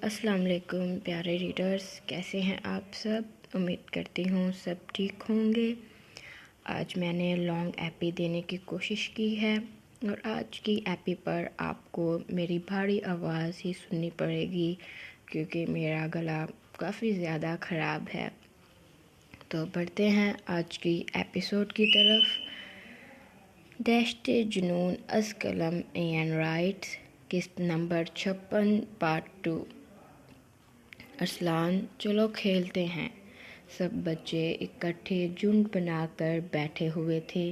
السلام علیکم پیارے ریڈرز، کیسے ہیں آپ سب؟ امید کرتی ہوں سب ٹھیک ہوں گے۔ آج میں نے لانگ ایپی دینے کی کوشش کی ہے اور آج کی ایپی پر آپ کو میری بھاری آواز ہی سننی پڑے گی کیونکہ میرا گلا کافی زیادہ خراب ہے۔ تو بڑھتے ہیں آج کی ایپیسوڈ کی طرف۔ دشت جنون از قلم این رائٹس، قسط نمبر 56 پارٹ 2۔ ارسلان، چلو کھیلتے ہیں۔ سب بچے اکٹھے جھنڈ بنا کر بیٹھے ہوئے تھے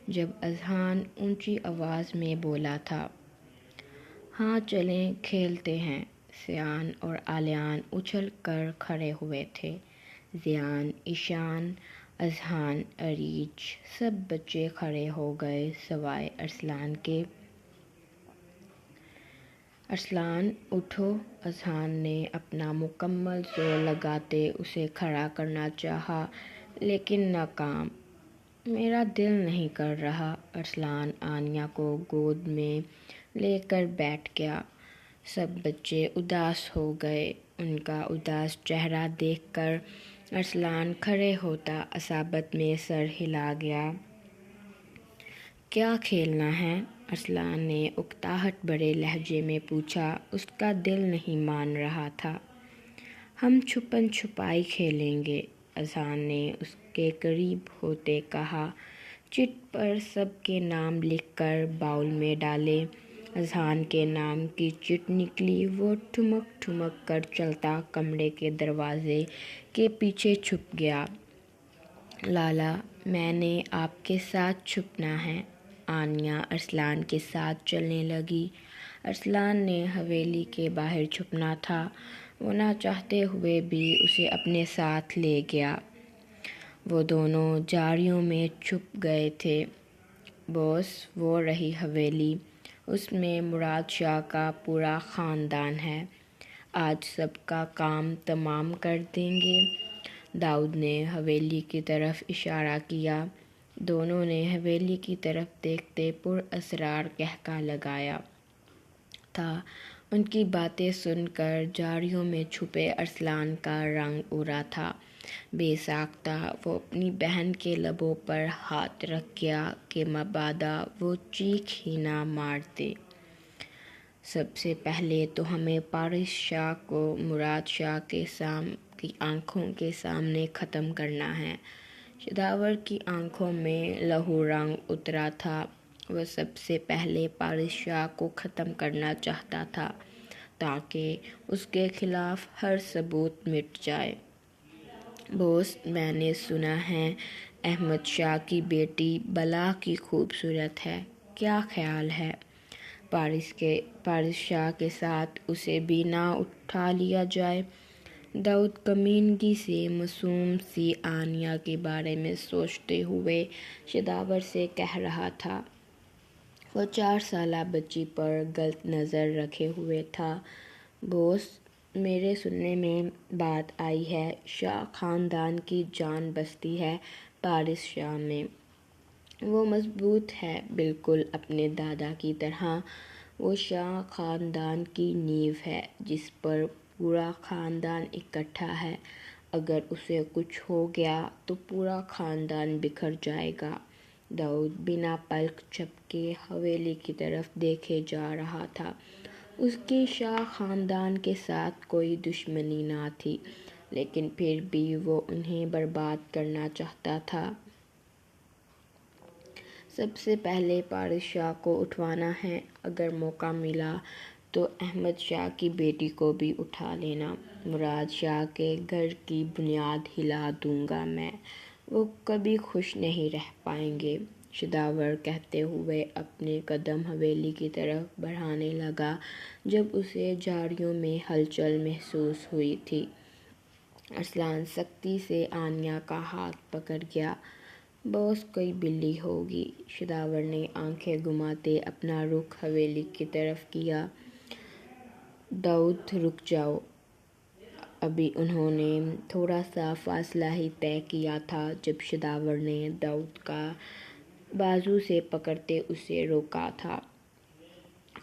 جب اذہان اونچی آواز میں بولا تھا، ہاں چلیں کھیلتے ہیں۔ سیان اور علیان اچھل کر کھڑے ہوئے تھے۔ زیان، ایشان، اذہان، اریج، سب بچے کھڑے ہو گئے سوائے ارسلان کے۔ ارسلان اٹھو۔ اذہان نے اپنا مکمل زور لگاتے اسے کھڑا کرنا چاہا لیکن ناکام۔ میرا دل نہیں کر رہا۔ ارسلان آنیہ کو گود میں لے کر بیٹھ گیا۔ سب بچے اداس ہو گئے۔ ان کا اداس چہرہ دیکھ کر ارسلان کھڑے ہوتا عصبیت میں سر ہلا گیا۔ کیا کھیلنا ہے؟ ارسلان نے اکتاہٹ بھرے لہجے میں پوچھا۔ اس کا دل نہیں مان رہا تھا۔ ہم چھپن چھپائی کھیلیں گے، اذہان نے اس کے قریب ہوتے کہا۔ چٹ پر سب کے نام لکھ کر باؤل میں ڈالے۔ اذہان کے نام کی چٹ نکلی۔ وہ ٹھمک ٹھمک کر چلتا کمرے کے دروازے کے پیچھے چھپ گیا۔ لالا، میں نے آپ کے ساتھ چھپنا ہے۔ آنیہ ارسلان کے ساتھ چلنے لگی۔ ارسلان نے حویلی کے باہر چھپنا تھا۔ وہ نہ چاہتے ہوئے بھی اسے اپنے ساتھ لے گیا۔ وہ دونوں جھاڑیوں میں چھپ گئے تھے۔ بوس، وہ رہی حویلی۔ اس میں مراد شاہ کا پورا خاندان ہے۔ آج سب کا کام تمام کر دیں گے۔ داؤد نے حویلی کی طرف اشارہ کیا۔ دونوں نے حویلی کی طرف دیکھتے پراسرار قہقہہ لگایا تھا۔ ان کی باتیں سن کر جھاڑیوں میں چھپے ارسلان کا رنگ اڑا تھا۔ بے ساختہ وہ اپنی بہن کے لبوں پر ہاتھ رکھ گیا کہ مبادا وہ چیخ ہی نہ مارتے۔ سب سے پہلے تو ہمیں پارس شاہ کو مراد شاہ کی آنکھوں کے سامنے ختم کرنا ہے۔ شداور کی آنکھوں میں لہو رنگ اترا تھا۔ وہ سب سے پہلے پارس شاہ کو ختم کرنا چاہتا تھا تاکہ اس کے خلاف ہر ثبوت مٹ جائے۔ بوس، میں نے سنا ہے احمد شاہ کی بیٹی بلا کی خوبصورت ہے، کیا خیال ہے؟ پارس شاہ کے ساتھ اسے بھی نہ اٹھا لیا جائے؟ داؤد کمینگی سے معصوم سی آنیہ کے بارے میں سوچتے ہوئے شداور سے کہہ رہا تھا۔ وہ 4 سالہ بچی پر غلط نظر رکھے ہوئے تھا۔ بوس، میرے سننے میں بات آئی ہے شاہ خاندان کی جان بستی ہے پارس شاہ میں۔ وہ مضبوط ہے، بالکل اپنے دادا کی طرح۔ وہ شاہ خاندان کی نیو ہے جس پر پورا خاندان اکٹھا ہے۔ اگر اسے کچھ ہو گیا تو پورا خاندان بکھر جائے گا۔ داؤد بنا پلک جھپکے حویلی کی طرف دیکھے جا رہا تھا۔ اس کی شاہ خاندان کے ساتھ کوئی دشمنی نہ تھی لیکن پھر بھی وہ انہیں برباد کرنا چاہتا تھا۔ سب سے پہلے پارس شاہ کو اٹھوانا ہے۔ اگر موقع ملا تو احمد شاہ کی بیٹی کو بھی اٹھا لینا۔ مراد شاہ کے گھر کی بنیاد ہلا دوں گا میں۔ وہ کبھی خوش نہیں رہ پائیں گے۔ شداور کہتے ہوئے اپنے قدم حویلی کی طرف بڑھانے لگا جب اسے جھاڑیوں میں ہلچل محسوس ہوئی تھی۔ ارسلان سختی سے آنیہ کا ہاتھ پکڑ گیا۔ بوس، کوئی بلی ہوگی۔ شداور نے آنکھیں گھماتے اپنا رخ حویلی کی طرف کیا۔ داؤد، رک جاؤ۔ ابھی انہوں نے تھوڑا سا فاصلہ ہی طے کیا تھا جب شداور نے داؤد کا بازو سے پکڑتے اسے روکا تھا۔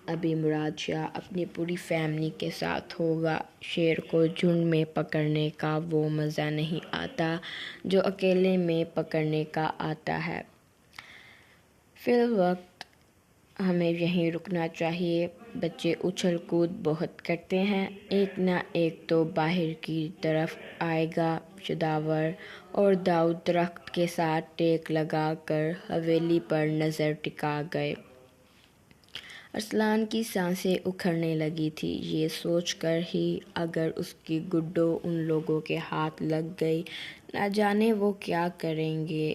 ابھی مراد شاہ اپنی پوری فیملی کے ساتھ ہوگا۔ شیر کو جھنڈ میں پکڑنے کا وہ مزہ نہیں آتا جو اکیلے میں پکڑنے کا آتا ہے۔ فی الوقت ہمیں یہیں رکنا چاہیے۔ بچے اچھل کود بہت کرتے ہیں، ایک نہ ایک تو باہر کی طرف آئے گا۔ شداور اور داؤد درخت کے ساتھ ٹیک لگا کر حویلی پر نظر ٹکا گئے۔ ارسلان کی سانسیں اکھڑنے لگی تھیں، یہ سوچ کر ہی اگر اس کی گڈو ان لوگوں کے ہاتھ لگ گئی، نہ جانے وہ کیا کریں گے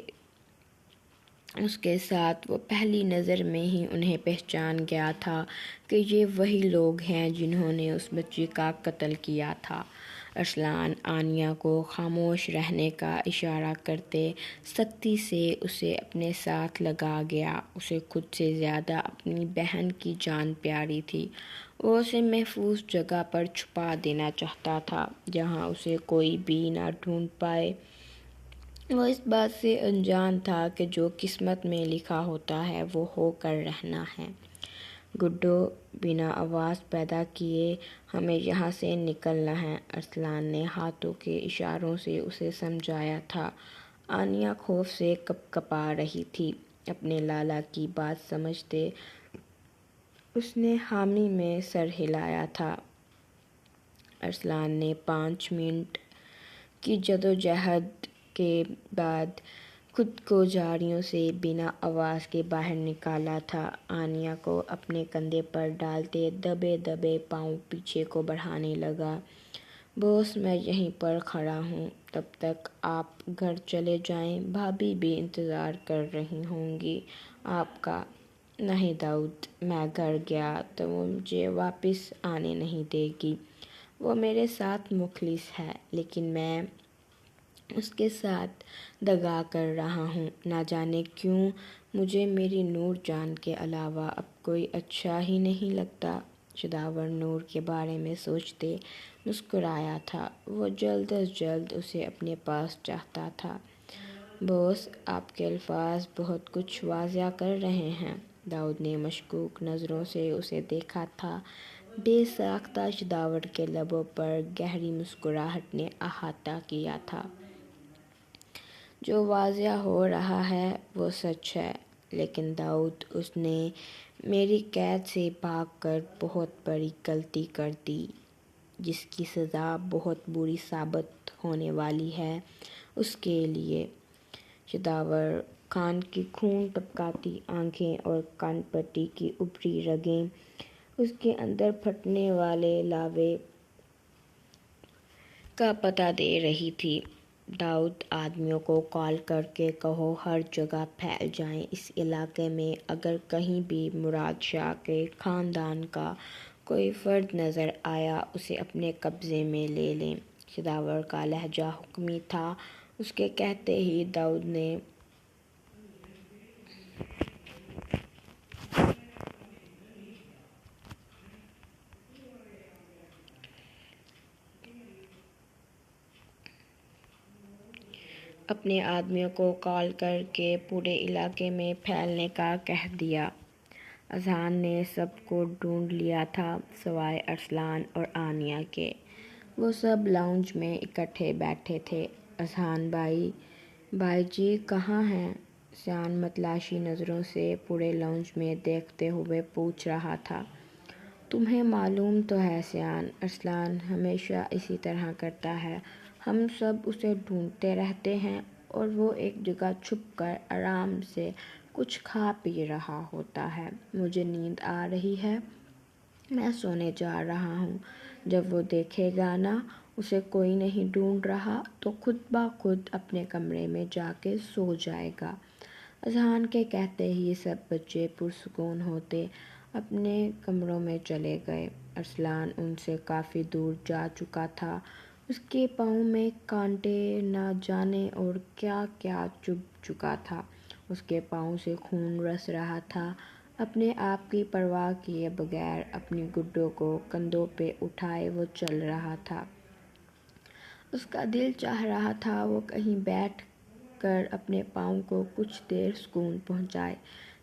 اس کے ساتھ۔ وہ پہلی نظر میں ہی انہیں پہچان گیا تھا کہ یہ وہی لوگ ہیں جنہوں نے اس بچی کا قتل کیا تھا۔ ارسلان آنیہ کو خاموش رہنے کا اشارہ کرتے سختی سے اسے اپنے ساتھ لگا گیا۔ اسے خود سے زیادہ اپنی بہن کی جان پیاری تھی۔ وہ اسے محفوظ جگہ پر چھپا دینا چاہتا تھا جہاں اسے کوئی بھی نہ ڈھونڈ پائے۔ وہ اس بات سے انجان تھا کہ جو قسمت میں لکھا ہوتا ہے وہ ہو کر رہنا ہے۔ گڈو، بنا آواز پیدا کیے ہمیں یہاں سے نکلنا ہے، ارسلان نے ہاتھوں کے اشاروں سے اسے سمجھایا تھا۔ آنیہ خوف سے کپ کپا رہی تھی۔ اپنے لالا کی بات سمجھتے اس نے حامی میں سر ہلایا تھا۔ ارسلان نے 5 منٹ کی جدوجہد کے بعد خود کو جھاڑیوں سے بنا آواز کے باہر نکالا تھا۔ آنیہ کو اپنے کندھے پر ڈالتے دبے دبے پاؤں پیچھے کو بڑھانے لگا۔ باس، میں یہیں پر کھڑا ہوں، تب تک آپ گھر چلے جائیں، بھابھی بھی انتظار کر رہی ہوں گی آپ کا۔ نہیں داؤد، میں گھر گیا تو وہ مجھے واپس آنے نہیں دے گی۔ وہ میرے ساتھ مخلص ہے، لیکن میں اس کے ساتھ دغا کر رہا ہوں۔ نہ جانے کیوں مجھے میری نور جان کے علاوہ اب کوئی اچھا ہی نہیں لگتا۔ شداور نور کے بارے میں سوچتے مسکرایا تھا۔ وہ جلد از جلد اسے اپنے پاس چاہتا تھا۔ باس، آپ کے الفاظ بہت کچھ واضح کر رہے ہیں۔ داؤد نے مشکوک نظروں سے اسے دیکھا تھا۔ بے ساختہ شداور کے لبوں پر گہری مسکراہٹ نے احاطہ کیا تھا۔ جو واضح ہو رہا ہے وہ سچ ہے، لیکن داؤد، اس نے میری قید سے بھاگ کر بہت بڑی غلطی کر دی جس کی سزا بہت بری ثابت ہونے والی ہے اس کے لیے۔ شداور خان کی خون ٹپکاتی آنکھیں اور کان پٹی کی ابری رگیں اس کے اندر پھٹنے والے لاوے کا پتہ دے رہی تھی۔ داؤد، آدمیوں کو کال کر کے کہو ہر جگہ پھیل جائیں، اس علاقے میں اگر کہیں بھی مراد شاہ کے خاندان کا کوئی فرد نظر آیا اسے اپنے قبضے میں لے لیں۔ شداور کا لہجہ حکمی تھا۔ اس کے کہتے ہی داؤد نے اپنے آدمیوں کو کال کر کے پورے علاقے میں پھیلنے کا کہہ دیا۔ اذہان نے سب کو ڈھونڈ لیا تھا سوائے ارسلان اور آنیہ کے۔ وہ سب لاؤنج میں اکٹھے بیٹھے تھے۔ اذہان بھائی جی کہاں ہیں؟ سیان متلاشی نظروں سے پورے لاؤنج میں دیکھتے ہوئے پوچھ رہا تھا۔ تمہیں معلوم تو ہے سیان، ارسلان ہمیشہ اسی طرح کرتا ہے، ہم سب اسے ڈھونڈتے رہتے ہیں اور وہ ایک جگہ چھپ کر آرام سے کچھ کھا پی رہا ہوتا ہے۔ مجھے نیند آ رہی ہے، میں سونے جا رہا ہوں۔ جب وہ دیکھے گا نا اسے کوئی نہیں ڈھونڈ رہا تو خود بخود اپنے کمرے میں جا کے سو جائے گا۔ اذہان کے کہتے ہی سب بچے پرسکون ہوتے اپنے کمروں میں چلے گئے۔ ارسلان ان سے کافی دور جا چکا تھا۔ اس کے پاؤں میں کانٹے نہ جانے اور کیا کیا چبھ چکا تھا۔ اس کے پاؤں سے خون رس رہا تھا۔ اپنے آپ کی پرواہ کیے بغیر اپنی گڈو کو کندھوں پہ اٹھائے وہ چل رہا تھا۔ اس کا دل چاہ رہا تھا وہ کہیں بیٹھ کر اپنے پاؤں کو کچھ دیر سکون پہنچائے،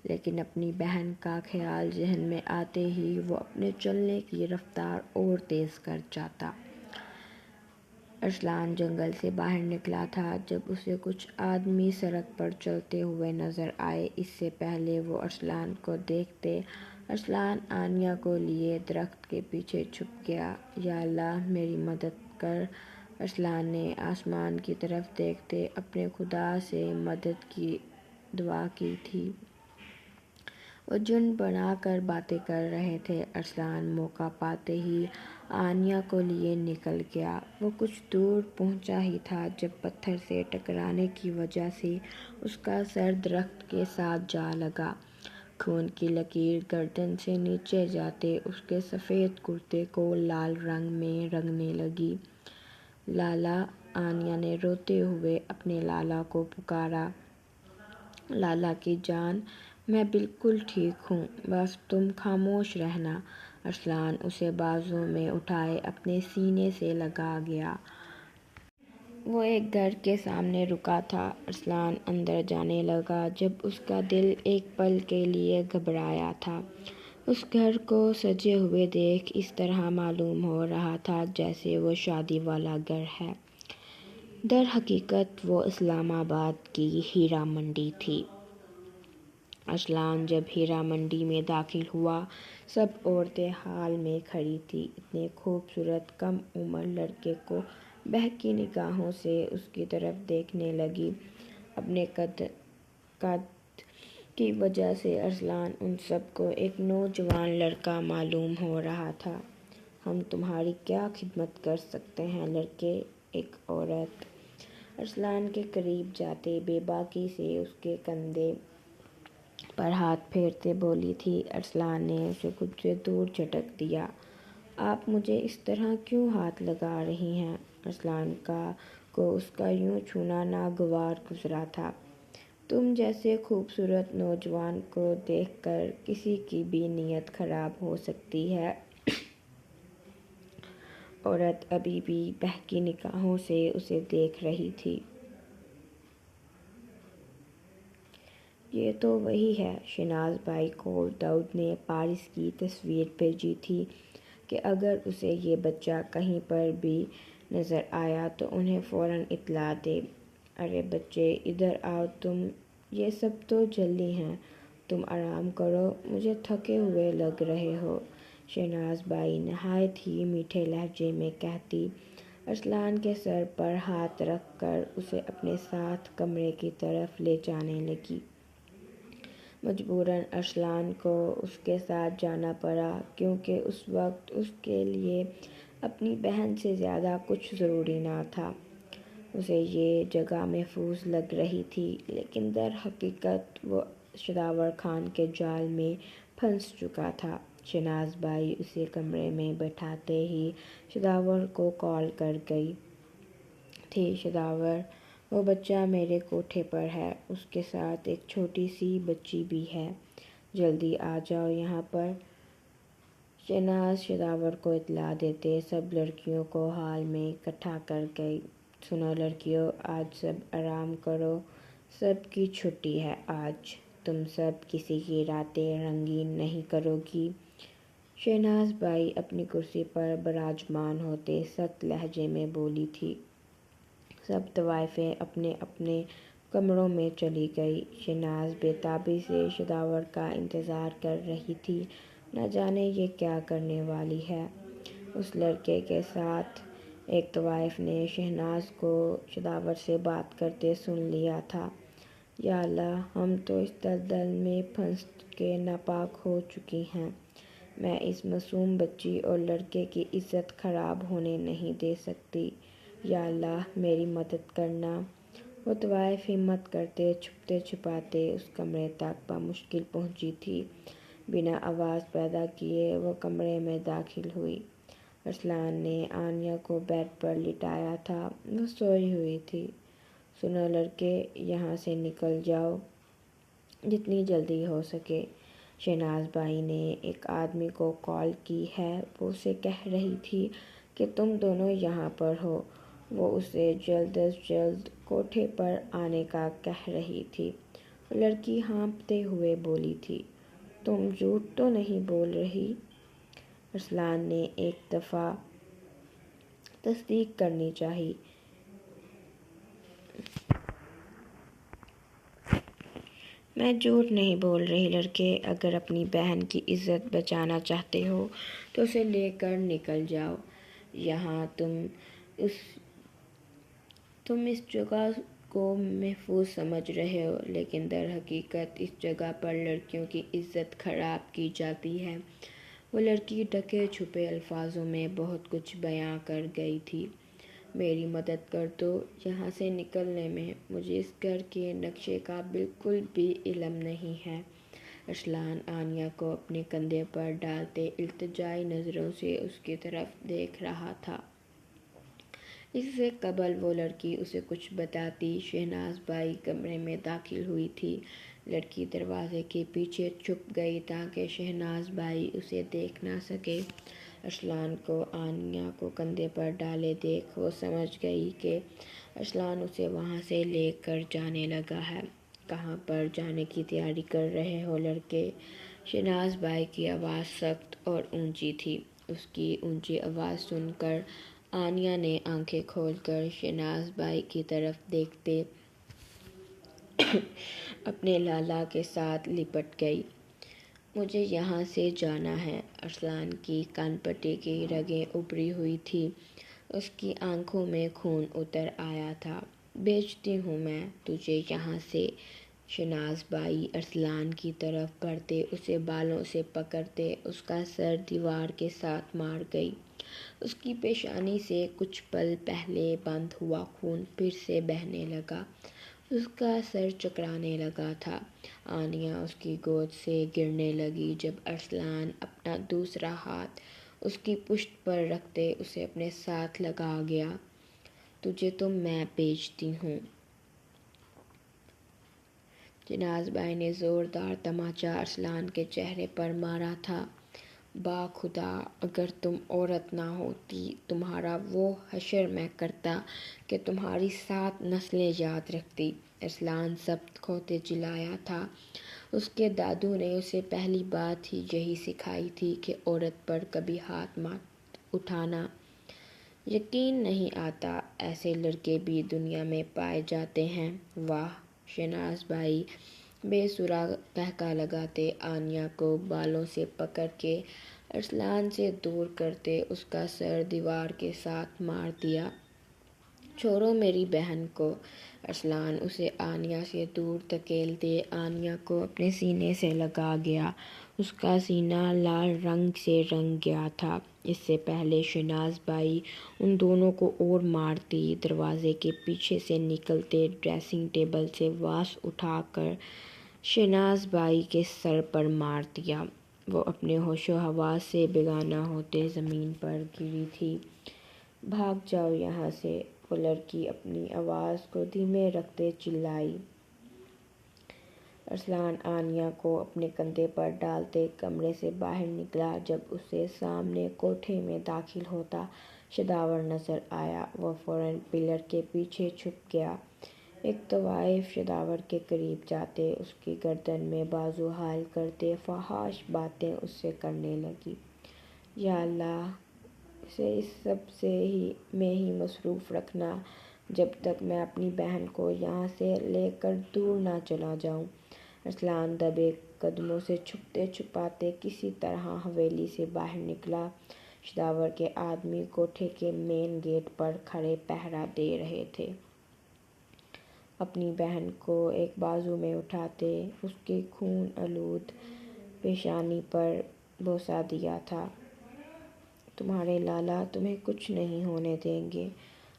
لیکن اپنی بہن کا خیال ذہن میں آتے ہی وہ اپنے چلنے کی رفتار اور تیز کر جاتا۔ ارسلان جنگل سے باہر نکلا تھا جب اسے کچھ آدمی سڑک پر چلتے ہوئے نظر آئے۔ اس سے پہلے وہ ارسلان کو دیکھتے ارسلان آنیہ کو لیے درخت کے پیچھے چھپ گیا۔ یا اللہ میری مدد کر، ارسلان نے آسمان کی طرف دیکھتے اپنے خدا سے مدد کی دعا کی تھی۔ وہ جھنڈ بنا کر باتیں کر رہے تھے۔ ارسلان موقع پاتے ہی آنیہ کو لیے نکل گیا۔ وہ کچھ دور پہنچا ہی تھا جب پتھر سے ٹکرانے کی وجہ سے اس کا سر درخت کے ساتھ جا لگا۔ خون کی لکیر گردن سے نیچے جاتے اس کے سفید کرتے کو لال رنگ میں رنگنے لگی۔ لالا، آنیہ نے روتے ہوئے اپنے لالا کو پکارا۔ لالا کی جان، میں بالکل ٹھیک ہوں، بس تم خاموش رہنا۔ ارسلان اسے بازو میں اٹھائے اپنے سینے سے لگا گیا۔ وہ ایک گھر کے سامنے رکا تھا۔ ارسلان اندر جانے لگا جب اس کا دل ایک پل کے لیے گھبرایا تھا۔ اس گھر کو سجے ہوئے دیکھ اس طرح معلوم ہو رہا تھا جیسے وہ شادی والا گھر ہے۔ در حقیقت وہ اسلام آباد کی ہیرا منڈی تھی۔ ارسلان جب ہیرا منڈی میں داخل ہوا، سب عورتیں ہال میں کھڑی تھیں۔ اتنے خوبصورت کم عمر لڑکے کو بہکی نگاہوں سے اس کی طرف دیکھنے لگی۔ اپنے قد کی وجہ سے ارسلان ان سب کو ایک نوجوان لڑکا معلوم ہو رہا تھا۔ ہم تمہاری کیا خدمت کر سکتے ہیں لڑکے؟ ایک عورت ارسلان کے قریب جاتے بے باکی سے اس کے کندھے پر ہاتھ پھیرتے بولی تھی۔ ارسلان نے اسے خود سے دور جھٹک دیا۔ آپ مجھے اس طرح کیوں ہاتھ لگا رہی ہیں؟ ارسلان کو اس کا یوں چھونا ناگوار گزرا تھا۔ تم جیسے خوبصورت نوجوان کو دیکھ کر کسی کی بھی نیت خراب ہو سکتی ہے۔ عورت ابھی بھی بہکی نگاہوں سے اسے دیکھ رہی تھی۔ یہ تو وہی ہے، شہناز بائی کو داؤد نے پارس کی تصویر بھیجی تھی کہ اگر اسے یہ بچہ کہیں پر بھی نظر آیا تو انہیں فوراً اطلاع دے۔ ارے بچے ادھر آؤ تم، یہ سب تو جلدی ہیں، تم آرام کرو، مجھے تھکے ہوئے لگ رہے ہو، شہناز بائی نہایت ہی میٹھے لہجے میں کہتی۔ ارسلان کے سر پر ہاتھ رکھ کر اسے اپنے ساتھ کمرے کی طرف لے جانے لگی۔ مجبوراً ارسلان کو اس کے ساتھ جانا پڑا کیونکہ اس وقت اس کے لیے اپنی بہن سے زیادہ کچھ ضروری نہ تھا۔ اسے یہ جگہ محفوظ لگ رہی تھی لیکن در حقیقت وہ شداور خان کے جال میں پھنس چکا تھا۔ شہناز بائی اسے کمرے میں بٹھاتے ہی شداور کو کال کر گئی تھی۔ شداور، وہ بچہ میرے کوٹھے پر ہے، اس کے ساتھ ایک چھوٹی سی بچی بھی ہے، جلدی آ جاؤ یہاں پر۔ شہناز شداور کو اطلاع دیتے سب لڑکیوں کو ہال میں اکٹھا کر گئی۔ سنو لڑکیوں، آج سب آرام کرو، سب کی چھٹی ہے آج، تم سب کسی کی راتیں رنگین نہیں کرو گی۔ شہناز بائی اپنی کرسی پر براجمان ہوتے سخت لہجے میں بولی تھی۔ سب طوائفیں اپنے اپنے کمروں میں چلی گئی۔ شہناز بے تابی سے شداور کا انتظار کر رہی تھی، نہ جانے یہ کیا کرنے والی ہے۔ اس لڑکے کے ساتھ ایک طوائف نے شہناز کو شداور سے بات کرتے سن لیا تھا۔ یا اللہ، ہم تو اس دلدل میں پھنس کے ناپاک ہو چکی ہیں، میں اس معصوم بچی اور لڑکے کی عزت خراب ہونے نہیں دے سکتی، یا اللہ میری مدد کرنا۔ وہ طوائف ہمت کرتے چھپتے چھپاتے اس کمرے تک بمشکل پہنچی تھی۔ بنا آواز پیدا کیے وہ کمرے میں داخل ہوئی۔ ارسلان نے آنیہ کو بیڈ پر لٹایا تھا، وہ سوئی ہوئی تھی۔ سنو لڑکے، یہاں سے نکل جاؤ جتنی جلدی ہو سکے، شہناز بائی نے ایک آدمی کو کال کی ہے، وہ اسے کہہ رہی تھی کہ تم دونوں یہاں پر ہو، وہ اسے جلد از جلد کوٹھے پر آنے کا کہہ رہی تھی۔ لڑکی ہانپتے ہوئے بولی تھی۔ تم جھوٹ تو نہیں بول رہی؟ ارسلان نے ایک دفعہ تصدیق کرنی چاہی۔ میں جھوٹ نہیں بول رہی لڑکے، اگر اپنی بہن کی عزت بچانا چاہتے ہو تو اسے لے کر نکل جاؤ۔ یہاں تم اس جگہ کو محفوظ سمجھ رہے ہو، لیکن در حقیقت اس جگہ پر لڑکیوں کی عزت خراب کی جاتی ہے۔ وہ لڑکی ڈھکے چھپے الفاظوں میں بہت کچھ بیان کر گئی تھی۔ میری مدد کر دو یہاں سے نکلنے میں، مجھے اس گھر کے نقشے کا بالکل بھی علم نہیں ہے۔ ارسلان آنیہ کو اپنے کندھے پر ڈالتے التجائی نظروں سے اس کی طرف دیکھ رہا تھا۔ اس سے قبل وہ لڑکی اسے کچھ بتاتی، شہناز بائی کمرے میں داخل ہوئی تھی۔ لڑکی دروازے کے پیچھے چھپ گئی تاکہ شہناز بائی اسے دیکھ نہ سکے۔ ارسلان کو آنیہ کو کندھے پر ڈالے دیکھ وہ سمجھ گئی کہ ارسلان اسے وہاں سے لے کر جانے لگا ہے۔ کہاں پر جانے کی تیاری کر رہے ہو لڑکے؟ شہناز بائی کی آواز سخت اور اونچی تھی۔ اس کی اونچی آواز سن کر آنیہ نے آنکھیں کھول کر شہناز بائی کی طرف دیکھتے اپنے لالا کے ساتھ لپٹ گئی۔ مجھے یہاں سے جانا ہے۔ ارسلان کی کان پٹی کی رگیں ابھری ہوئی تھیں، اس کی آنکھوں میں خون اتر آیا تھا۔ بھیجتی ہوں میں تجھے یہاں سے۔ شہناز بائی ارسلان کی طرف بڑھتے اسے بالوں سے پکڑتے اس کا سر دیوار کے ساتھ مار گئی۔ اس کی پیشانی سے کچھ پل پہلے بند ہوا خون پھر سے بہنے لگا، اس کا سر چکرانے لگا تھا۔ آنیہ اس کی گود سے گرنے لگی جب ارسلان اپنا دوسرا ہاتھ اس کی پشت پر رکھتے اسے اپنے ساتھ لگا گیا۔ تجھے تو میں بھیجتی ہوں۔ شہناز بائی نے زوردار تماچا ارسلان کے چہرے پر مارا تھا۔ باخدا اگر تم عورت نہ ہوتی، تمہارا وہ حشر میں کرتا کہ تمہاری 7 نسلیں یاد رکھتی۔ ارسلان سخت کھوتے چلایا تھا۔ اس کے دادو نے اسے پہلی بات ہی یہی سکھائی تھی کہ عورت پر کبھی ہاتھ مت اٹھانا۔ یقین نہیں آتا ایسے لڑکے بھی دنیا میں پائے جاتے ہیں۔ واہ! شہناز بائی بے سراغ قہقہہ لگاتے آنیہ کو بالوں سے پکڑ کے ارسلان سے دور کرتے اس کا سر دیوار کے ساتھ مار دیا۔ چھوڑو میری بہن کو۔ ارسلان اسے آنیہ سے دور دھکیلتے آنیہ کو اپنے سینے سے لگا گیا۔ اس کا سینہ لال رنگ سے رنگ گیا تھا۔ اس سے پہلے شہناز بائی ان دونوں کو اور مارتی، دروازے کے پیچھے سے نکلتے ڈریسنگ ٹیبل سے واس اٹھا کر شہناز بائی کے سر پر مار دیا۔ وہ اپنے ہوش و حواس سے بیگانہ ہوتے زمین پر گری تھی۔ بھاگ جاؤ یہاں سے، وہ لڑکی اپنی آواز کو دھیمے رکھتے چلائی۔ ارسلان آنیہ کو اپنے کندھے پر ڈالتے کمرے سے باہر نکلا۔ جب اسے سامنے کوٹھے میں داخل ہوتا شداور نظر آیا، وہ فوراً پلر کے پیچھے چھپ گیا۔ ایک طوائف شداور کے قریب جاتے اس کی گردن میں بازو حال کرتے فحش باتیں اس سے کرنے لگی۔ یا اللہ! اسے اس سب میں ہی مصروف رکھنا جب تک میں اپنی بہن کو یہاں سے لے کر دور نہ چلا جاؤں۔ ارسلان دبے قدموں سے چھپتے چھپاتے کسی طرح حویلی سے باہر نکلا۔ شداور کے آدمی کوٹھے کے مین گیٹ پر کھڑے پہرا دے رہے تھے۔ اپنی بہن کو ایک بازو میں اٹھاتے اس کی خون آلود پیشانی پر بوسہ دیا تھا۔ تمہارے لالا تمہیں کچھ نہیں ہونے دیں گے۔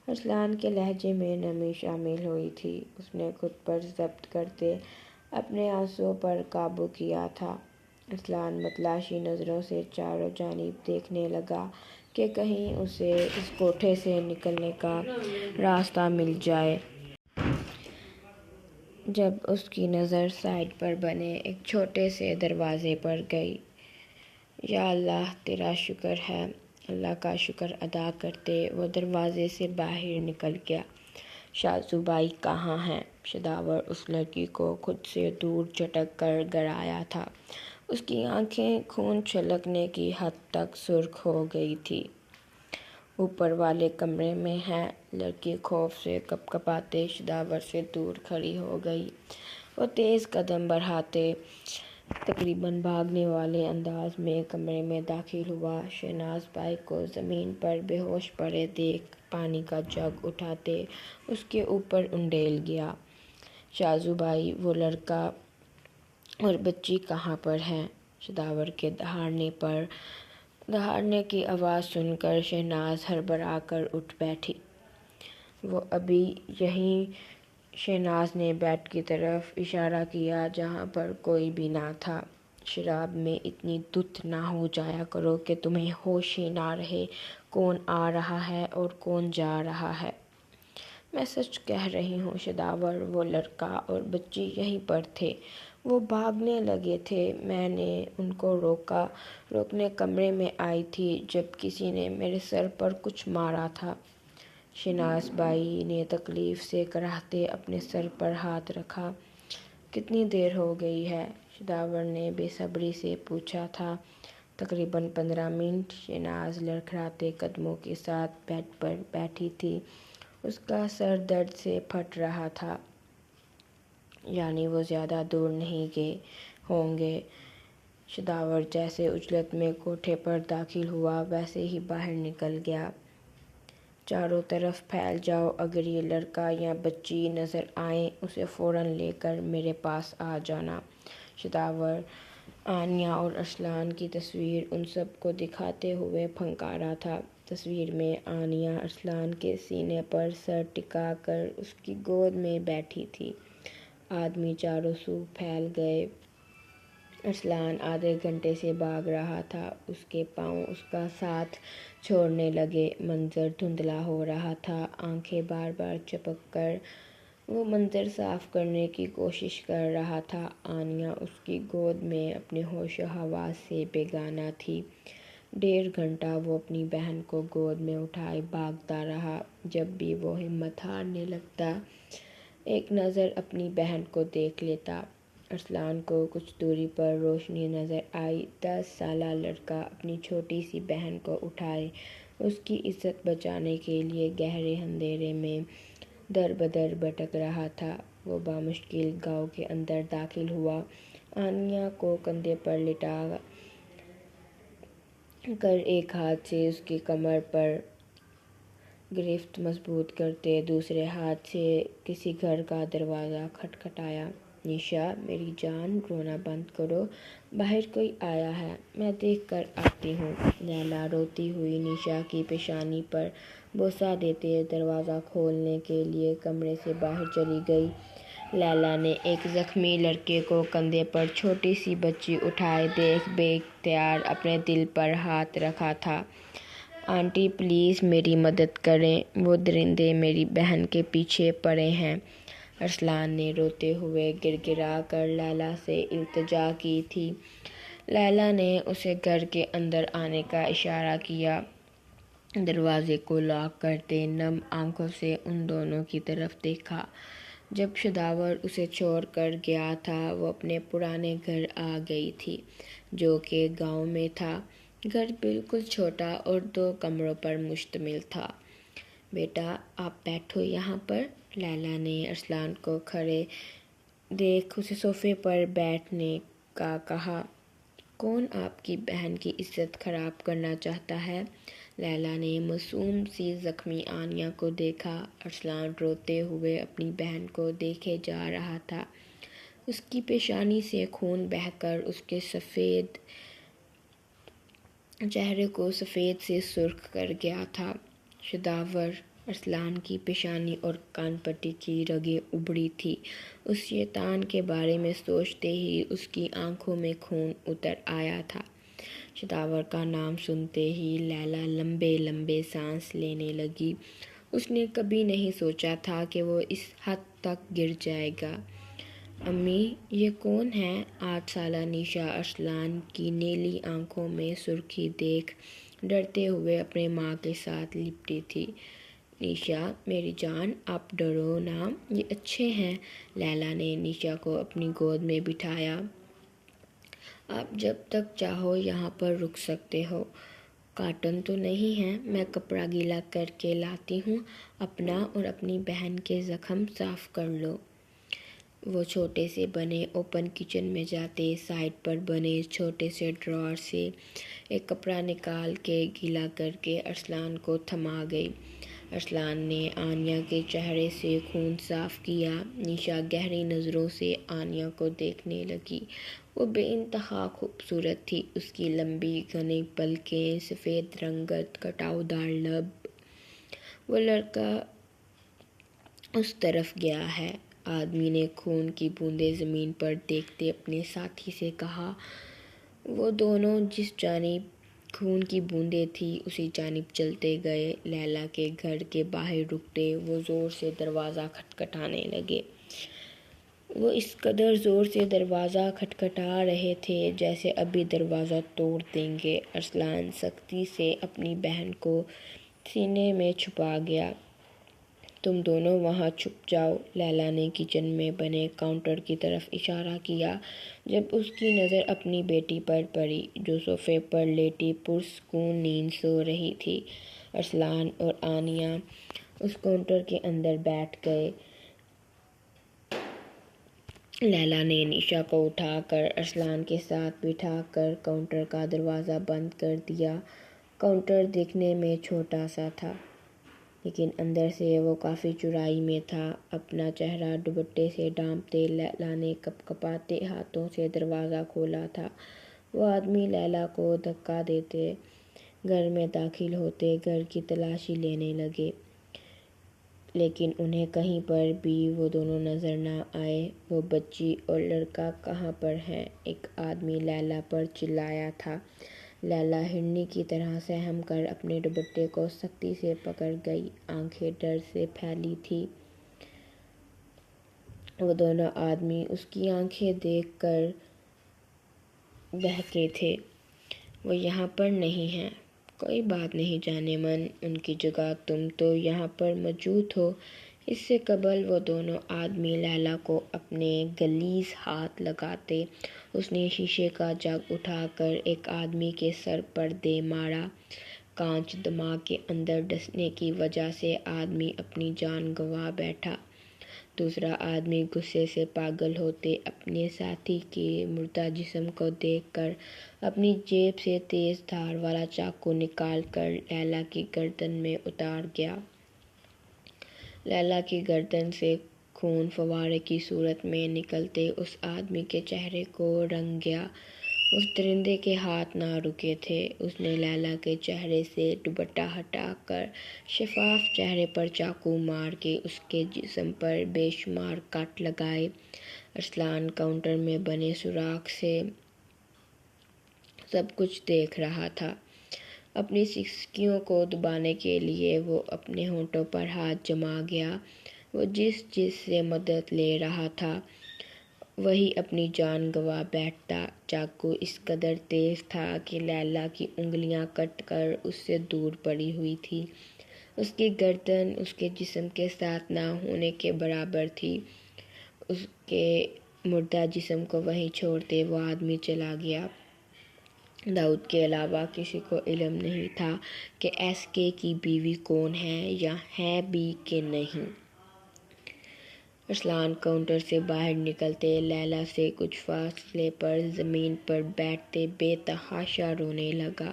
ارسلان کے لہجے میں نرمی شامل ہوئی تھی۔ اس نے خود پر ضبط کرتے اپنے آنسوؤں پر قابو کیا تھا۔ ارسلان متلاشی نظروں سے چاروں جانب دیکھنے لگا کہ کہیں اسے اس کوٹھے سے نکلنے کا راستہ مل جائے۔ جب اس کی نظر سائڈ پر بنے ایک چھوٹے سے دروازے پر گئی۔ یا اللہ تیرا شکر ہے! اللہ کا شکر ادا کرتے وہ دروازے سے باہر نکل گیا۔ شازو بائی کہاں ہیں؟ شداور اس لڑکی کو خود سے دور جھٹک کر گرایا تھا۔ اس کی آنکھیں خون چھلکنے کی حد تک سرخ ہو گئی تھی۔ اوپر والے کمرے میں ہیں۔ لڑکی خوف سے کپکپاتے شداور سے دور کھڑی ہو گئی۔ وہ تیز قدم بڑھاتے تقریباً بھاگنے والے انداز میں کمرے میں داخل ہوا۔ شہناز بائی کو زمین پر بے ہوش پڑے دیکھ پانی کا جگ اٹھاتے اس کے اوپر انڈیل گیا۔ شازو بائی، وہ لڑکا اور بچی کہاں پر ہیں؟ شداور کے دہاڑنے کی آواز سن کر شہناز ہڑبڑا کر اٹھ بیٹھی۔ وہ ابھی یہیں۔ شہناز نے بیڈ کی طرف اشارہ کیا جہاں پر کوئی بھی نہ تھا۔ شراب میں اتنی دھت نہ ہو جایا کرو کہ تمہیں ہوش ہی نہ رہے کون آ رہا ہے اور کون جا رہا ہے۔ میں سچ کہہ رہی ہوں شداور، وہ لڑکا اور بچی یہیں پر تھے۔ وہ بھاگنے لگے تھے، میں نے ان کو روکنے کمرے میں آئی تھی جب کسی نے میرے سر پر کچھ مارا تھا۔ شہناز بائی نے تکلیف سے کراہتے اپنے سر پر ہاتھ رکھا۔ کتنی دیر ہو گئی ہے؟ شداور نے بے صبری سے پوچھا تھا۔ تقریباً 15 منٹ۔ شہناز لڑکھڑاتے قدموں کے ساتھ بیڈ پر بیٹھی تھی۔ اس کا سر درد سے پھٹ رہا تھا۔ یعنی وہ زیادہ دور نہیں گئے ہوں گے۔ شداور جیسے عجلت میں کوٹھے پر داخل ہوا ویسے ہی باہر نکل گیا۔ چاروں طرف پھیل جاؤ، اگر یہ لڑکا یا بچی نظر آئیں اسے فوراً لے کر میرے پاس آ جانا۔ شداور آنیہ اور ارسلان کی تصویر ان سب کو دکھاتے ہوئے پھنکارا تھا۔ تصویر میں آنیہ ارسلان کے سینے پر سر ٹکا کر اس کی گود میں بیٹھی تھی۔ آدمی چاروں سو پھیل گئے۔ ارسلان آدھے گھنٹے سے بھاگ رہا تھا۔ اس کے پاؤں اس کا ساتھ چھوڑنے لگے۔ منظر دھندلا ہو رہا تھا۔ آنکھیں بار بار چپک کر وہ منظر صاف کرنے کی کوشش کر رہا تھا۔ آنیہ اس کی گود میں اپنے ہوش و حواس سے بے گانہ تھی۔ 1.5 گھنٹہ وہ اپنی بہن کو گود میں اٹھائے بھاگتا رہا۔ جب بھی وہ ہمت ہارنے لگتا ایک نظر اپنی بہن کو دیکھ لیتا۔ ارسلان کو کچھ دوری پر روشنی نظر آئی۔ 10 سالہ لڑکا اپنی چھوٹی سی بہن کو اٹھائے اس کی عزت بچانے کے لیے گہرے اندھیرے میں در بدر بھٹک رہا تھا۔ وہ بامشکل گاؤں کے اندر داخل ہوا۔ آنیہ کو کندھے پر لٹا کر ایک ہاتھ سے اس کی کمر پر گرفت مضبوط کرتے دوسرے ہاتھ سے کسی گھر کا دروازہ کھٹکھٹایا۔ نشا، میری جان، رونا بند کرو، باہر کوئی آیا ہے، میں دیکھ کر آتی ہوں۔ لیلی روتی ہوئی نشا کی پیشانی پر بوسہ دیتے دروازہ کھولنے کے لیے کمرے سے باہر چلی گئی۔ لیلی نے ایک زخمی لڑکے کو کندھے پر چھوٹی سی بچی اٹھائے دیکھ بے اختیار اپنے دل پر ہاتھ رکھا تھا۔ آنٹی پلیز میری مدد کریں، وہ درندے میری بہن کے پیچھے پڑے ہیں۔ ارسلان نے روتے ہوئے گر گرا کر لیلی سے التجا کی تھی۔ لیلی نے اسے گھر کے اندر آنے کا اشارہ کیا۔ دروازے کو لاک کرتے نم آنکھوں سے ان دونوں کی طرف دیکھا۔ جب شداور اسے چھوڑ کر گیا تھا وہ اپنے پرانے گھر آ گئی تھی جو کہ گاؤں میں تھا۔ گھر بالکل چھوٹا اور 2 کمروں پر مشتمل تھا۔ بیٹا آپ بیٹھو یہاں پر، لیلی نے ارسلان کو کھڑے دیکھ اسے صوفے پر بیٹھنے کا کہا۔ کون آپ کی بہن کی عزت خراب کرنا چاہتا ہے؟ لیلی نے معصوم سی زخمی آنیہ کو دیکھا۔ ارسلان روتے ہوئے اپنی بہن کو دیکھے جا رہا تھا۔ اس کی پیشانی سے خون بہہ کر اس کے سفید چہرے کو سفید سے سرخ کر گیا تھا۔ شداور، ارسلان کی پیشانی اور کان پٹی کی رگیں ابھری تھیں۔ اس شیطان کے بارے میں سوچتے ہی اس کی آنکھوں میں خون اتر آیا تھا۔ شداور کا نام سنتے ہی لیلی لمبے لمبے سانس لینے لگی۔ اس نے کبھی نہیں سوچا تھا کہ وہ اس حد تک گر جائے گا۔ امی، یہ کون ہے؟ 8 سالہ نشا ارسلان کی نیلی آنکھوں میں سرخی دیکھ ڈرتے ہوئے اپنی ماں کے ساتھ لپٹی تھی۔ نیشا میری جان آپ ڈرو نا، یہ اچھے ہیں۔ لیلا نے نیشا کو اپنی گود میں بٹھایا۔ آپ جب تک چاہو یہاں پر رک سکتے ہو، کاٹن تو نہیں ہے، میں کپڑا گیلا کر کے لاتی ہوں، اپنا اور اپنی بہن کے زخم صاف کر لو۔ وہ چھوٹے سے بنے اوپن کچن میں جاتے سائڈ پر بنے چھوٹے سے ڈرار سے ایک کپڑا نکال کے گیلا کر کے ارسلان کو تھما گئی۔ ارسلان نے آنیا کے چہرے سے خون صاف کیا۔ نیشا گہری نظروں سے آنیا کو دیکھنے لگی۔ وہ بے انتہا خوبصورت تھی، اس کی لمبی گھنی پلکیں، سفید رنگت، کٹاؤ دار لب۔ وہ لڑکا اس طرف گیا ہے۔ آدمی نے خون کی بوندیں زمین پر دیکھتے اپنے ساتھی سے کہا۔ وہ دونوں جس جانب خون کی بوندیں تھیں اسی جانب چلتے گئے۔ لیلا کے گھر کے باہر رکتے، وہ زور سے دروازہ کھٹکھٹانے لگے۔ وہ اس قدر زور سے دروازہ کھٹکھٹا رہے تھے جیسے ابھی دروازہ توڑ دیں گے۔ ارسلان سختی سے اپنی بہن کو سینے میں چھپا گیا۔ تم دونوں وہاں چھپ جاؤ، لیلا نے کچن میں بنے کاؤنٹر کی طرف اشارہ کیا۔ جب اس کی نظر اپنی بیٹی پر پڑی جو صوفے پر لیٹی پرسکون نیند سو رہی تھی۔ ارسلان اور آنیا اس کاؤنٹر کے اندر بیٹھ گئے۔ لیلا نے نیشا کو اٹھا کر ارسلان کے ساتھ بٹھا کر کاؤنٹر کا دروازہ بند کر دیا۔ کاؤنٹر دکھنے میں چھوٹا سا تھا لیکن اندر سے وہ کافی چوڑائی میں تھا۔ اپنا چہرہ دوپٹے سے ڈھانپتے لیلا نے کپ کپاتے ہاتھوں سے دروازہ کھولا تھا۔ وہ آدمی لیلا کو دھکا دیتے گھر میں داخل ہوتے گھر کی تلاشی لینے لگے، لیکن انہیں کہیں پر بھی وہ دونوں نظر نہ آئے۔ وہ بچی اور لڑکا کہاں پر ہیں؟ ایک آدمی لیلا پر چلایا تھا۔ لیلا ہرنی کی طرح سہم کر اپنے دوپٹے کو سختی سے پکڑ گئی، آنکھیں ڈر سے پھیلی تھیں۔ وہ دونوں آدمی اس کی آنکھیں دیکھ کر بہکے تھے۔ وہ یہاں پر نہیں ہیں۔ کوئی بات نہیں جانے من، ان کی جگہ تم تو یہاں پر موجود ہو۔ اس سے قبل وہ دونوں آدمی لیلا کو اپنے غلیظ ہاتھ لگاتے، اس نے شیشے کا جگ اٹھا کر ایک آدمی کے سر پر دے مارا۔ کانچ دماغ کے اندر ڈسنے کی وجہ سے آدمی اپنی جان گنوا بیٹھا۔ دوسرا آدمی غصے سے پاگل ہوتے اپنے ساتھی کے مردہ جسم کو دیکھ کر اپنی جیب سے تیز دھار والا چاقو نکال کر لیلا کی گردن میں اتار گیا۔ لیلا کی گردن سے خون فوارے کی صورت میں نکلتے اس آدمی کے چہرے کو رنگ گیا۔ اس درندے کے ہاتھ نہ رکے تھے۔ اس نے لیلا کے چہرے سے دوپٹہ ہٹا کر شفاف چہرے پر چاقو مار کے اس کے جسم پر بے شمار کٹ لگائے۔ ارسلان کاؤنٹر میں بنے سوراخ سے سب کچھ دیکھ رہا تھا۔ اپنی سسکیوں کو دبانے کے لیے وہ اپنے ہونٹوں پر ہاتھ جما گیا۔ وہ جس سے مدد لے رہا تھا وہی اپنی جان گنوا بیٹھتا۔ چاقو اس قدر تیز تھا کہ لیلا کی انگلیاں کٹ کر اس سے دور پڑی ہوئی تھی۔ اس کی گردن اس کے جسم کے ساتھ نہ ہونے کے برابر تھی۔ اس کے مردہ جسم کو وہیں چھوڑتے وہ آدمی چلا گیا۔ داؤد کے علاوہ کسی کو علم نہیں تھا کہ ایس کے کی بیوی کون ہے یا ہے بھی کہ نہیں۔ ارسلان کاؤنٹر سے باہر نکلتے لیلا سے کچھ فاصلے پر زمین پر بیٹھتے بے تحاشا رونے لگا۔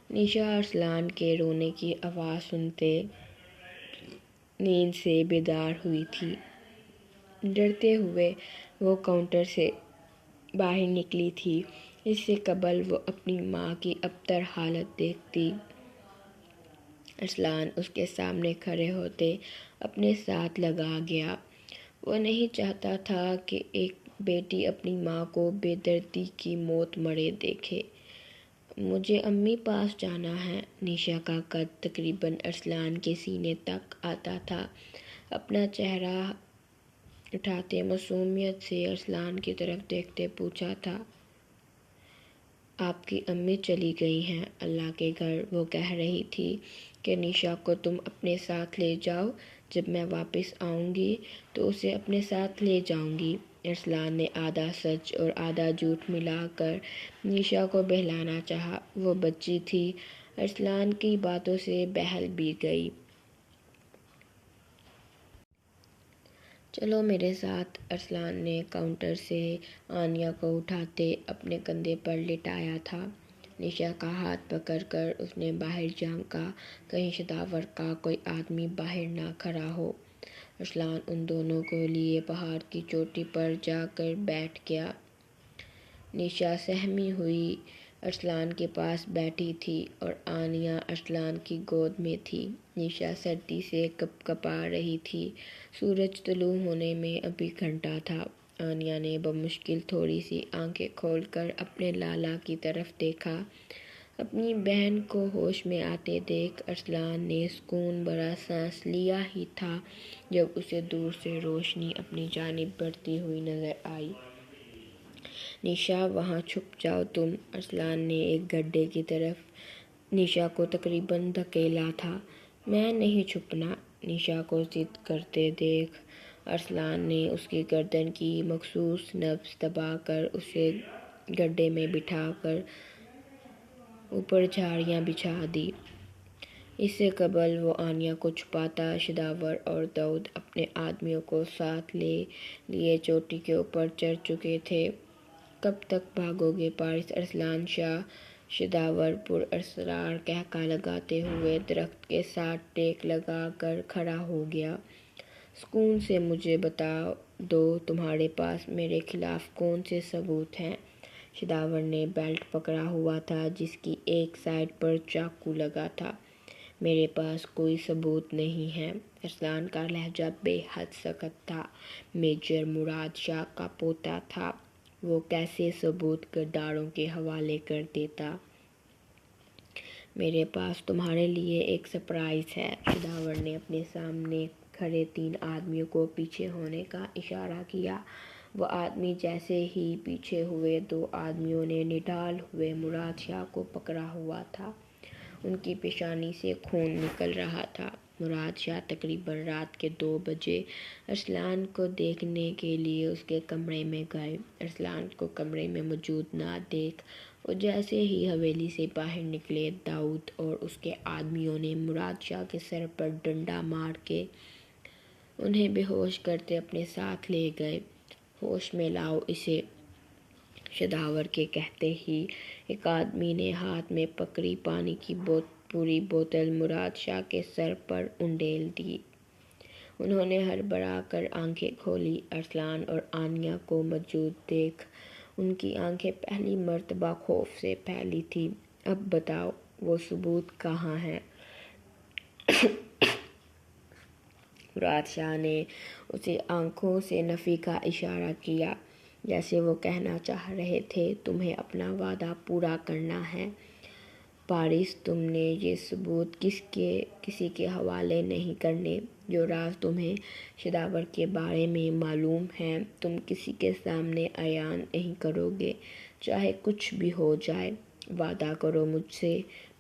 نیشا ارسلان کے رونے کی آواز سنتے نیند سے بیدار ہوئی تھی۔ ڈرتے ہوئے وہ کاؤنٹر سے باہر نکلی تھی۔ اس سے قبل وہ اپنی ماں کی ابتر حالت دیکھتی۔ ارسلان اس کے سامنے کھڑے ہوتے اپنے ساتھ لگا گیا۔ وہ نہیں چاہتا تھا کہ ایک بیٹی اپنی ماں کو بے دردی کی موت مرے دیکھے۔ مجھے امی پاس جانا ہے۔ نیشا کا قد تقریباً ارسلان کے سینے تک آتا تھا۔ اپنا چہرہ اٹھاتے معصومیت سے ارسلان کی طرف دیکھتے پوچھا تھا، آپ کی امی چلی گئی ہیں اللہ کے گھر، وہ کہہ رہی تھی۔ کہ نیشا کو تم اپنے ساتھ لے جاؤ، جب میں واپس آؤں گی تو اسے اپنے ساتھ لے جاؤں گی۔ ارسلان نے آدھا سچ اور آدھا جھوٹ ملا کر نیشا کو بہلانا چاہا۔ وہ بچی تھی، ارسلان کی باتوں سے بہل بھی گئی۔ چلو میرے ساتھ، ارسلان نے کاؤنٹر سے آنیہ کو اٹھاتے اپنے کندھے پر لٹایا تھا۔ نیشا کا ہاتھ پکڑ کر اس نے باہر جھانکا، کہیں شداور کا کوئی آدمی باہر نہ کھڑا ہو۔ ارسلان ان دونوں کو لیے پہاڑ کی چوٹی پر جا کر بیٹھ گیا۔ نیشا سہمی ہوئی ارسلان کے پاس بیٹھی تھی اور آنیہ ارسلان کی گود میں تھی۔ نیشا سردی سے کپ کپا رہی تھی۔ سورج طلوع ہونے میں ابھی گھنٹہ تھا۔ آنیہ نے بمشکل تھوڑی سی آنکھیں کھول کر اپنے لالا کی طرف دیکھا۔ اپنی بہن کو ہوش میں آتے دیکھ ارسلان نے سکون بھرا سانس لیا ہی تھا جب اسے دور سے روشنی اپنی جانب بڑھتی ہوئی نظر آئی۔ نیشا، وہاں چھپ جاؤ تم، ارسلان نے ایک گڈھے کی طرف نیشا کو تقریباً دھکیلا تھا۔ میں نہیں چھپنا، نیشا کو ضد کرتے دیکھ ارسلان نے اس کی گردن کی مخصوص نبض دبا کر اسے گڈھے میں بٹھا کر اوپر جھاڑیاں بچھا دی۔ اس سے قبل وہ آنیہ کو چھپاتا شداور اور داؤد اپنے آدمیوں کو ساتھ لے لیے چوٹی کے اوپر چڑھ چکے تھے۔ کب تک بھاگو گے پارس ارسلان شاہ، شداور پر اسرار قہقہہ لگاتے ہوئے درخت کے ساتھ ٹیک لگا کر کھڑا ہو گیا۔ سکون سے مجھے بتا دو تمہارے پاس میرے خلاف کون سے ثبوت ہیں؟ شداور نے بیلٹ پکڑا ہوا تھا جس کی ایک سائیڈ پر چاقو لگا تھا۔ میرے پاس کوئی ثبوت نہیں ہے۔ ارسلان کا لہجہ بے حد سخت تھا۔ میجر مراد شاہ کا پوتا تھا، وہ کیسے ثبوت غداروں کے حوالے کر دیتا؟ میرے پاس تمہارے لیے ایک سرپرائز ہے۔ شداور نے اپنے سامنے کھڑے 3 آدمیوں کو پیچھے ہونے کا اشارہ کیا۔ وہ آدمی جیسے ہی پیچھے ہوئے 2 آدمیوں نے نڈال ہوئے مراد شاہ کو پکڑا ہوا تھا۔ ان کی پیشانی سے خون نکل رہا تھا۔ مراد شاہ تقریباً رات کے 2 بجے ارسلان کو دیکھنے کے لیے اس کے کمرے میں گئے۔ ارسلان کو کمرے میں موجود نہ دیکھ وہ جیسے ہی حویلی سے باہر نکلے، داؤد اور اس کے آدمیوں نے مراد شاہ کے سر پر ڈنڈا مار کے انہیں بے ہوش کرتے اپنے ساتھ لے گئے۔ ہوش میں لاؤ اسے، شداور کے کہتے ہی ایک آدمی نے ہاتھ میں پکڑی پانی کی پوری بوتل مراد شاہ کے سر پر انڈیل دی۔ انہوں نے ہڑبڑا کر آنکھیں کھولی۔ ارسلان اور آنیہ کو موجود دیکھ ان کی آنکھیں پہلی مرتبہ خوف سے پھیلی تھیں۔ اب بتاؤ وہ ثبوت کہاں ہیں؟ مراد شاہ نے اسے آنکھوں سے نفی کا اشارہ کیا، جیسے وہ کہنا چاہ رہے تھے تمہیں اپنا وعدہ پورا کرنا ہے۔ پارس، تم نے یہ ثبوت کسی کے حوالے نہیں کرنے۔ جو راز تمہیں شداور کے بارے میں معلوم ہیں تم کسی کے سامنے عیان نہیں کرو گے، چاہے کچھ بھی ہو جائے۔ وعدہ کرو مجھ سے۔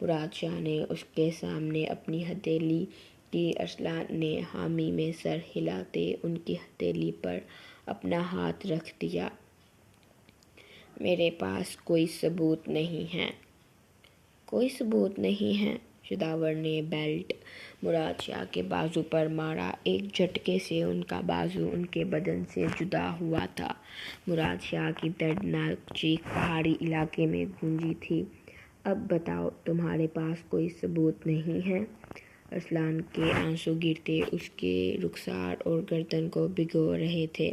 مراد شاہ نے اس کے سامنے اپنی ہتھیلی کی۔ ارسلان نے حامی میں سر ہلاتے ان کی ہتھیلی پر اپنا ہاتھ رکھ دیا۔ میرے پاس کوئی ثبوت نہیں ہے۔ کوئی ثبوت نہیں ہے؟ شداور نے بیلٹ مراد شاہ کے بازو پر مارا۔ ایک جھٹکے سے ان کا بازو ان کے بدن سے جدا ہوا تھا۔ مراد شاہ کی دردناک چیخ پہاڑی علاقے میں گونجی تھی۔ اب بتاؤ تمہارے پاس کوئی ثبوت نہیں ہے؟ ارسلان کے آنسو گرتے اس کے رخسار اور گردن کو بھگو رہے تھے۔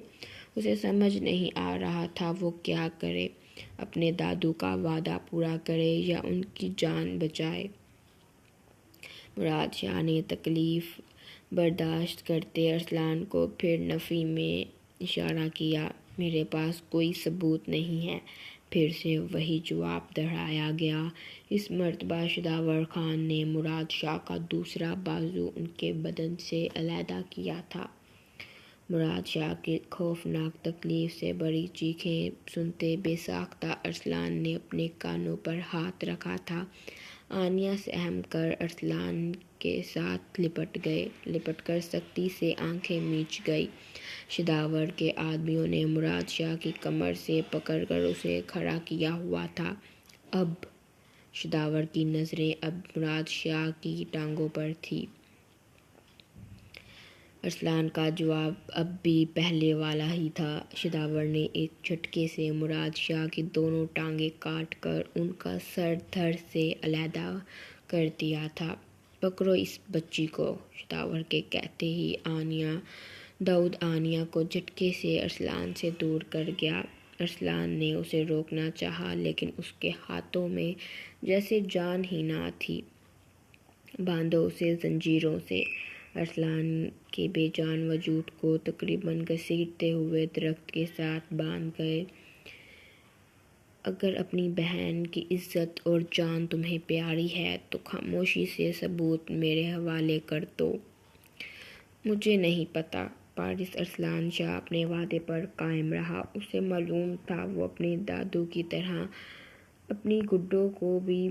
اسے سمجھ نہیں آ رہا تھا وہ کیا کرے، اپنے دادو کا وعدہ پورا کرے یا ان کی جان بچائے۔ مراد شاہ نے تکلیف برداشت کرتے ارسلان کو پھر نفی میں اشارہ کیا۔ میرے پاس کوئی ثبوت نہیں ہے۔ پھر سے وہی جواب دہرایا گیا۔ اس مرتبہ شداور خان نے مراد شاہ کا دوسرا بازو ان کے بدن سے علیحدہ کیا تھا۔ مراد شاہ کی خوفناک تکلیف سے بھری چیخیں سنتے بے ساختہ ارسلان نے اپنے کانوں پر ہاتھ رکھا تھا۔ آنیہ سہم کر ارسلان کے ساتھ لپٹ کر سختی سے آنکھیں میچ گئی۔ شداور کے آدمیوں نے مراد شاہ کی کمر سے پکڑ کر اسے کھڑا کیا ہوا تھا۔ اب شداور کی نظریں اب مراد شاہ کی ٹانگوں پر تھیں۔ ارسلان کا جواب اب بھی پہلے والا ہی تھا۔ شداور نے ایک جھٹکے سے مراد شاہ کی دونوں ٹانگیں کاٹ کر ان کا سر دھڑ سے علیحدہ کر دیا تھا۔ پکڑو اس بچی کو، شداور کے کہتے ہی داؤد آنیا کو جھٹکے سے ارسلان سے دور کر گیا۔ ارسلان نے اسے روکنا چاہا لیکن اس کے ہاتھوں میں جیسے جان ہی نہ تھی۔ باندھو اسے زنجیروں سے، ارسلان کے بے جان وجود کو تقریباً گھسیٹتے ہوئے درخت کے ساتھ باندھ گئے۔ اگر اپنی بہن کی عزت اور جان تمہیں پیاری ہے تو خاموشی سے ثبوت میرے حوالے کر دو۔ مجھے نہیں پتہ۔ پارس ارسلان شاہ اپنے وعدے پر قائم رہا۔ اسے معلوم تھا وہ اپنے دادو کی طرح اپنی گڈو کو بھی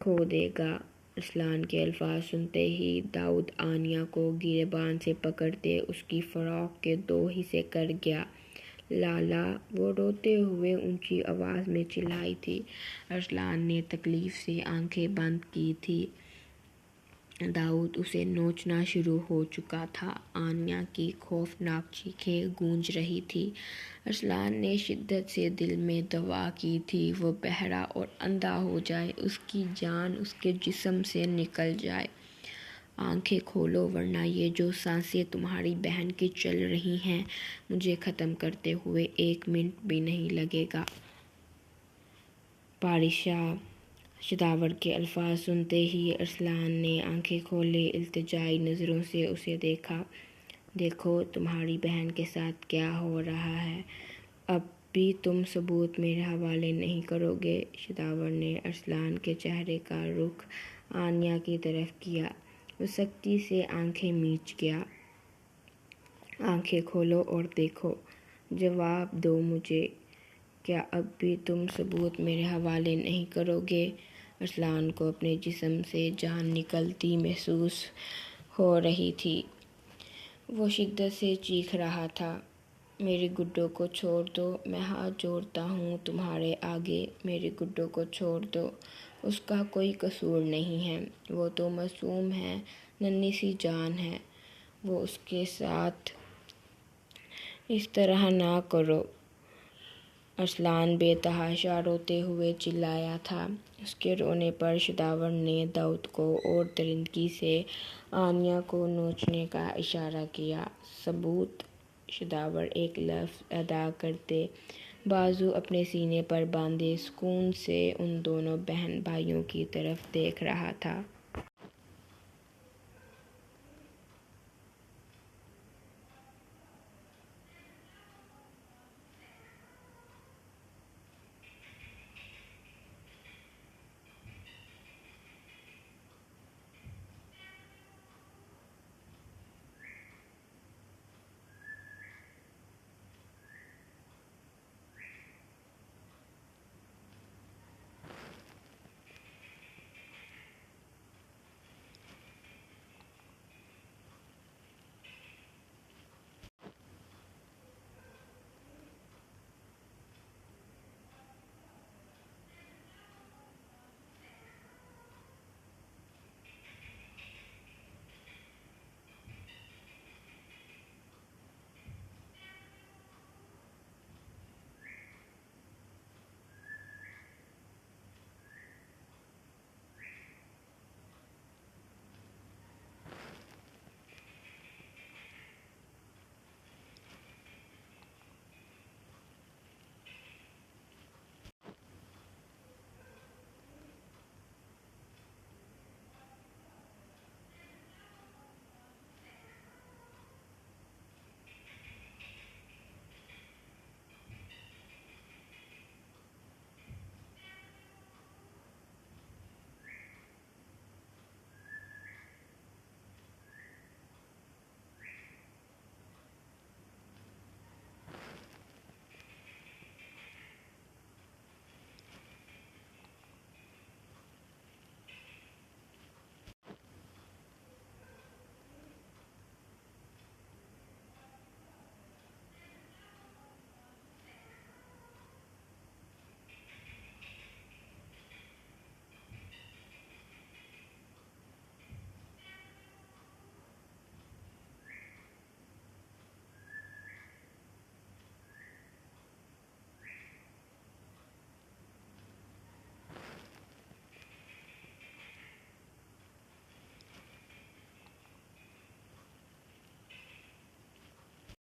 کھو دے گا۔ ارسلان کے الفاظ سنتے ہی داؤد آنیا کو گریبان سے پکڑتے اس کی فراق کے 2 حصے کر گیا۔ لالا، وہ روتے ہوئے اونچی آواز میں چلائی تھی۔ ارسلان نے تکلیف سے آنکھیں بند کی تھیں۔ داؤد اسے نوچنا شروع ہو چکا تھا۔ آنیا کی خوفناک چیخیں گونج رہی تھیں۔ ارسلان نے شدت سے دل میں دعا کی تھی وہ بہرا اور اندھا ہو جائے، اس کی جان اس کے جسم سے نکل جائے۔ آنکھیں کھولو ورنہ یہ جو سانسیں تمہاری بہن کی چل رہی ہیں مجھے ختم کرتے ہوئے 1 منٹ بھی نہیں لگے گا۔ پارس شاہ، شداور کے الفاظ سنتے ہی ارسلان نے آنکھیں کھولے، التجائی نظروں سے اسے دیکھا۔ دیکھو تمہاری بہن کے ساتھ کیا ہو رہا ہے۔ اب بھی تم ثبوت میرے حوالے نہیں کرو گے؟ شداور نے ارسلان کے چہرے کا رخ آنیا کی طرف کیا۔ وہ سختی سے آنکھیں میچ گیا۔ آنکھیں کھولو اور دیکھو، جواب دو مجھے، کیا اب بھی تم ثبوت میرے حوالے نہیں کرو گے؟ ارسلان کو اپنے جسم سے جان نکلتی محسوس ہو رہی تھی۔ وہ شدت سے چیخ رہا تھا، میری گڈو کو چھوڑ دو، میں ہاتھ جوڑتا ہوں تمہارے آگے، میری گڈو کو چھوڑ دو، اس کا کوئی قصور نہیں ہے، وہ تو معصوم ہے، ننھی سی جان ہے، وہ اس کے ساتھ اس طرح نہ کرو۔ ارسلان بے تحاشا روتے ہوئے چلایا تھا۔ اس کے رونے پر شداور نے داؤد کو اور درندگی سے آنیا کو نوچنے کا اشارہ کیا۔ ثبوت؟ شداور ایک لفظ ادا کرتے بازو اپنے سینے پر باندھے سکون سے ان دونوں بہن بھائیوں کی طرف دیکھ رہا تھا۔